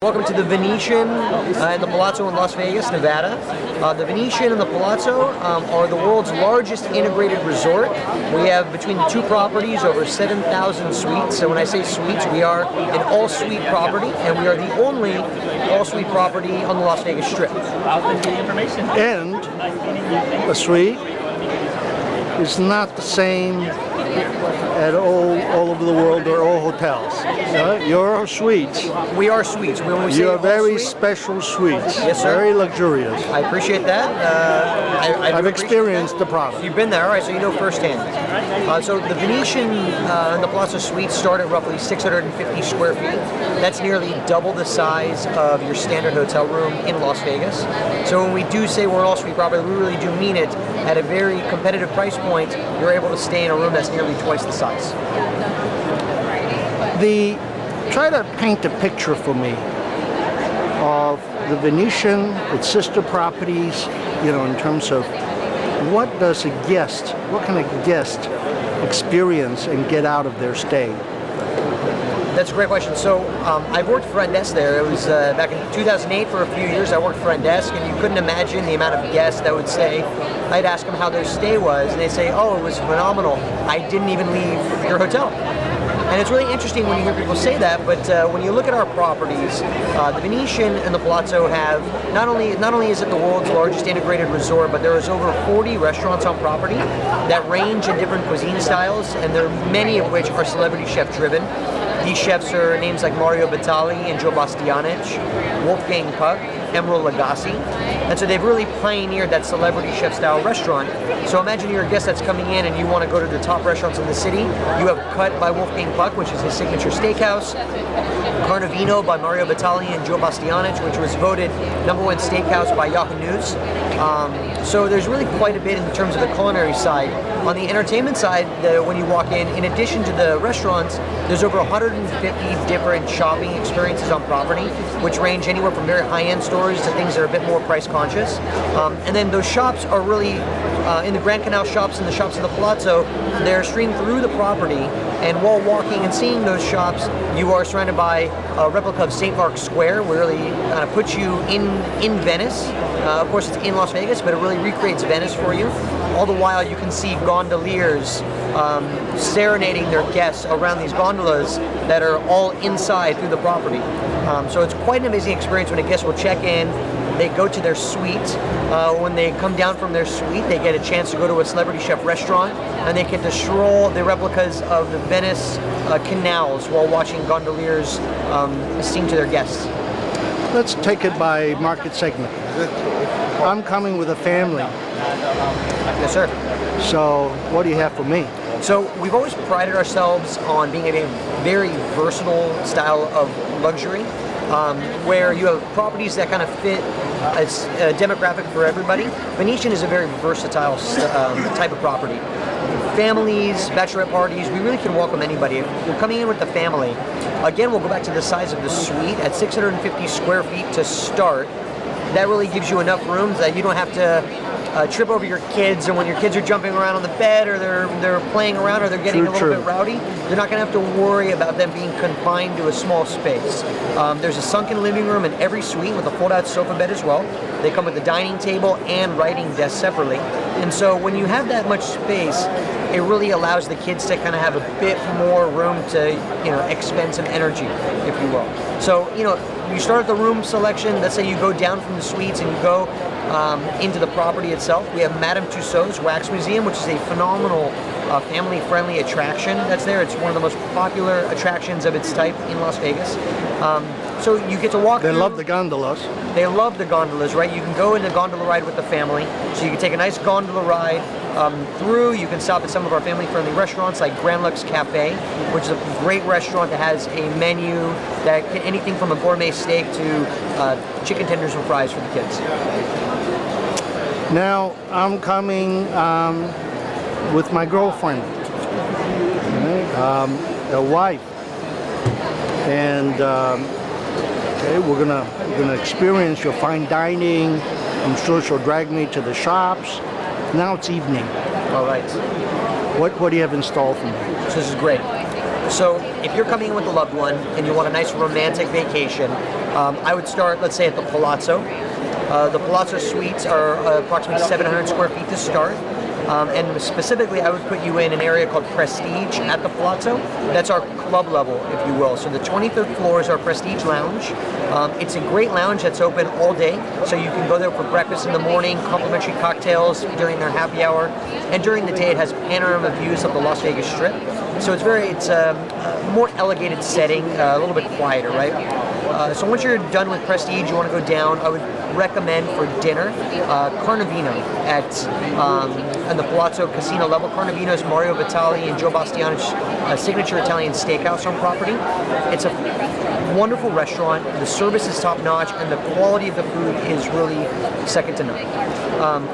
Welcome to the Venetian and the Palazzo in Las Vegas, Nevada. The Venetian and the Palazzo are the world's largest integrated resort. We have between the two properties over 7,000 suites. So when I say suites, we are an all-suite property, and we are the only all-suite property on the Las Vegas Strip. And a suite is not the same at all over the world or all hotels. Your suites. We are suites. When we say you are very suite, special suites. Yes, sir. Very luxurious. I appreciate that. I've experienced the product. You've been there, all right, so you know firsthand. So the Venetian and the Palazzo suites start at roughly 650 square feet. That's nearly double the size of your standard hotel room in Las Vegas. So when we do say we're an all-suite property, we really do mean it. At a very competitive price point, you're able to stay in a room that's nearly twice the size. Try to paint a picture for me of the Venetian, its sister properties, in terms of what does a guest, what can a guest experience and get out of their stay? That's a great question. So I've worked front desk there. It was back in 2008 for a few years. I worked front desk, and you couldn't imagine the amount of guests that would say, I'd ask them how their stay was, and they'd say, oh, it was phenomenal. I didn't even leave your hotel. And it's really interesting when you hear people say that, but when you look at our properties, the Venetian and the Palazzo have, not only is it the world's largest integrated resort, but there is over 40 restaurants on property that range in different cuisine styles, and there are many of which are celebrity chef driven. These chefs are names like Mario Batali and Joe Bastianich, Wolfgang Puck, Emeril Lagasse, and so they've really pioneered that celebrity chef style restaurant. So imagine you're a guest that's coming in and you want to go to the top restaurants in the city. You have Cut by Wolfgang Puck, which is his signature steakhouse, Carnavino by Mario Batali and Joe Bastianich, which was voted #1 steakhouse by Yahoo News. So there's really quite a bit in terms of the culinary side. On the entertainment side, when you walk in addition to the restaurants, there's over 150 different shopping experiences on property, which range anywhere from very high-end stores to things that are a bit more price conscious. And then those shops are really, in the Grand Canal shops and the shops in the Palazzo, they're streamed through the property, and while walking and seeing those shops, you are surrounded by a replica of St. Mark's Square, where it really kind of puts you in Venice. Of course, it's in Las Vegas, but it really recreates Venice for you. All the while, you can see gondoliers serenading their guests around these gondolas that are all inside through the property. So it's quite an amazing experience when a guest will check in, they go to their suite. When they come down from their suite, they get a chance to go to a celebrity chef restaurant, and they get to stroll the replicas of the Venice canals while watching gondoliers sing to their guests. Let's take it by market segment. I'm coming with a family. Yes, sir. So what do you have for me? So we've always prided ourselves on being a very versatile style of luxury, where you have properties that kind of fit a demographic for everybody. Venetian is a very versatile type of property. Families, bachelorette parties, we really can welcome anybody. If you're coming in with the family, again, we'll go back to the size of the suite at 650 square feet to start. That really gives you enough rooms that you don't have to trip over your kids, and when your kids are jumping around on the bed, or they're playing around, or they're getting a little bit rowdy, you're not going to have to worry about them being confined to a small space. There's a sunken living room in every suite with a fold-out sofa bed as well. They come with a dining table and writing desk separately. And so when you have that much space, it really allows the kids to kind of have a bit more room to, expend some energy, if you will. So, you start at the room selection. Let's say you go down from the suites and you go into the property itself. We have Madame Tussauds Wax Museum, which is a phenomenal family-friendly attraction that's there. It's one of the most popular attractions of its type in Las Vegas. So you get to walk through. They love the gondolas. They love the gondolas, right? You can go in a gondola ride with the family. So you can take a nice gondola ride through. You can stop at some of our family-friendly restaurants like Grand Lux Cafe, which is a great restaurant that has a menu that can anything from a gourmet steak to chicken tenders and fries for the kids. Now, I'm coming with my girlfriend, a wife, and okay, we're gonna experience your fine dining. I'm sure she'll drag me to the shops. Now it's evening. All right. What do you have installed for me? So this is great. So if you're coming in with a loved one and you want a nice romantic vacation, I would start, let's say, at the Palazzo. The Palazzo suites are approximately 700 square feet to start. And specifically, I would put you in an area called Prestige at the Palazzo. That's our club level, if you will. So the 23rd floor is our Prestige lounge. It's a great lounge that's open all day. So you can go there for breakfast in the morning, complimentary cocktails during their happy hour. And during the day, it has panorama views of the Las Vegas Strip. So it's a more elevated setting, a little bit quieter, right? So once you're done with Prestige, you want to go down, I would recommend for dinner, Carnavino on the Palazzo Casino level. Carnavino is Mario Batali and Joe Bastiano's signature Italian steakhouse on property. It's a wonderful restaurant. The service is top notch, and the quality of the food is really second to none.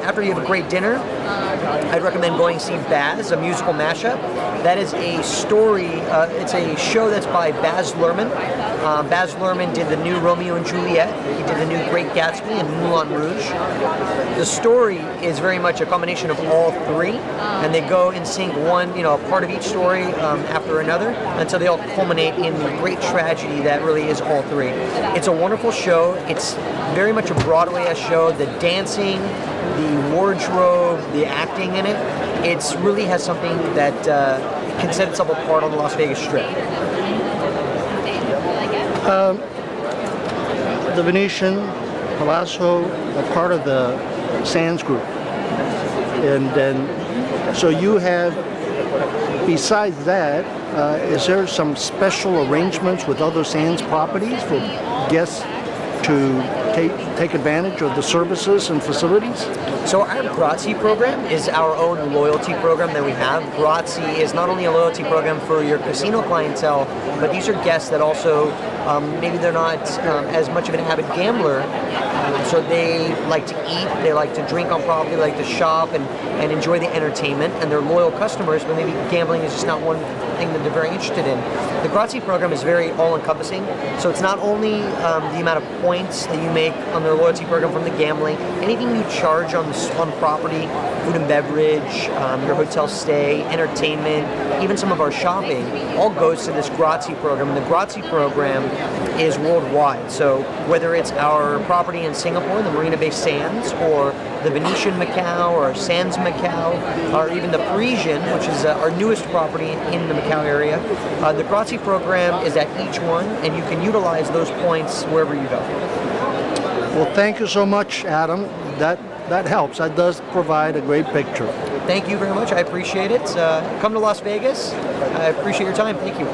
After you have a great dinner, I'd recommend going to see Baz, a musical mashup. That is a story, it's a show that's by Baz Luhrmann. Baz Luhrmann did the new Romeo and Juliet. He did the new Great Gatsby and Moulin Rouge. The story is very much a combination of all three, and they go and sing one, a part of each story after another until they all culminate in the great tragedy that really is all three. It's a wonderful show. It's very much a Broadway-esque show. The dancing, the wardrobe, the acting in it, it really has something that can set itself apart on the Las Vegas Strip. The Venetian, Palazzo, are part of the Sands Group. And then, so you have, besides that, is there some special arrangements with other Sands properties for guests to take advantage of the services and facilities? So our Grazie program is our own loyalty program that we have. Grazie is not only a loyalty program for your casino clientele, but these are guests that also, maybe they're not as much of an avid gambler, so they like to eat, they like to drink on property, they like to shop and enjoy the entertainment, and they're loyal customers, but maybe gambling is just not one thing that they're very interested in. The Grazie program is very all-encompassing, so it's not only the amount of points that you make on their loyalty program from the gambling, anything you charge on property, food and beverage, your hotel stay, entertainment, even some of our shopping, all goes to this Grazie program. And the Grazie program is worldwide. So whether it's our property in Singapore, the Marina Bay Sands, or the Venetian Macau, or Sands Macau, or even the Parisian, which is our newest property in the Macau area, the Grazie program is at each one, and you can utilize those points wherever you go. Well, thank you so much, Adam. That helps. That does provide a great picture. Thank you very much. I appreciate it. Come to Las Vegas. I appreciate your time. Thank you.